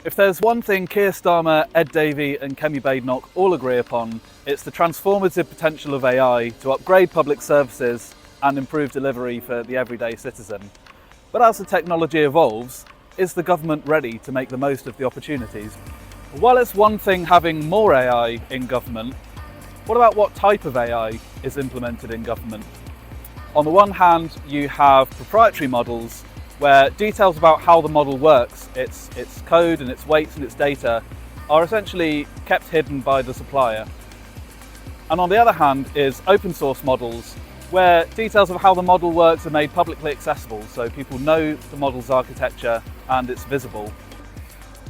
If there's one thing Keir Starmer, Ed Davey and Kemi Badenoch all agree upon, it's the transformative potential of AI to upgrade public services and improve delivery for the everyday citizen. But as the technology evolves, is the government ready to make the most of the opportunities? While it's one thing having more AI in government, what about what type of AI is implemented in government? On the one hand, you have proprietary models where details about how the model works, its code and its weights and its data, are essentially kept hidden by the supplier. And on the other hand is open source models where details of how the model works are made publicly accessible, so people know the model's architecture and it's visible.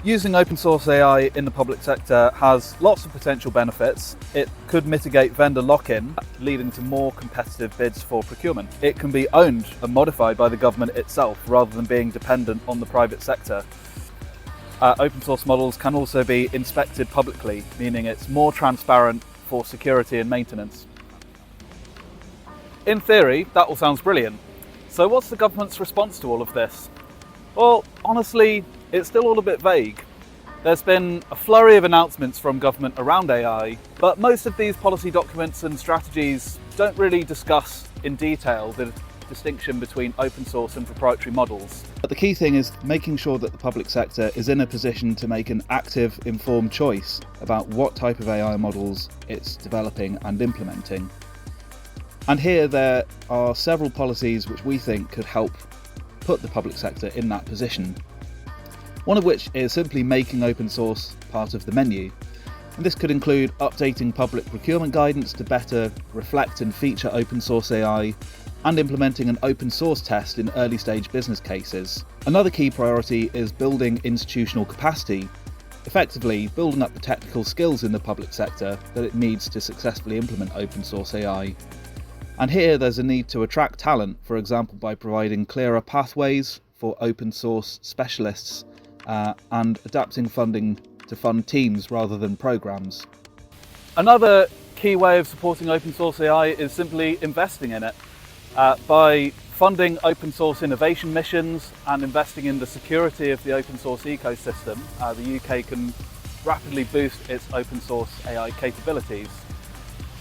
Using open source AI in the public sector has lots of potential benefits. It could mitigate vendor lock-in, leading to more competitive bids for procurement. It can be owned and modified by the government itself rather than being dependent on the private sector. Open source models can also be inspected publicly, meaning it's more transparent for security and maintenance. In theory, that all sounds brilliant. So what's the government's response to all of this? Well, honestly, it's still all a bit vague. There's been a flurry of announcements from government around AI, but most of these policy documents and strategies don't really discuss in detail the distinction between open source and proprietary models. But the key thing is making sure that the public sector is in a position to make an active, informed choice about what type of AI models it's developing and implementing. And here there are several policies which we think could help put the public sector in that position. One of which is simply making open source part of the menu. And this could include updating public procurement guidance to better reflect and feature open source AI, and implementing an open source test in early stage business cases. Another key priority is building institutional capacity, effectively building up the technical skills in the public sector that it needs to successfully implement open source AI. And here there's a need to attract talent, for example by providing clearer pathways for open source specialists and adapting funding to fund teams rather than programs. Another key way of supporting open source AI is simply investing in it. By funding open source innovation missions and investing in the security of the open source ecosystem, the UK can rapidly boost its open source AI capabilities.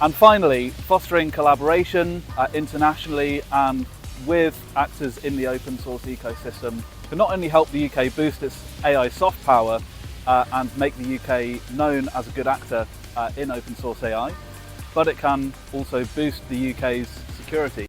And finally, fostering collaboration internationally and with actors in the open source ecosystem can not only help the UK boost its AI soft power and make the UK known as a good actor in open source AI, but it can also boost the UK's security.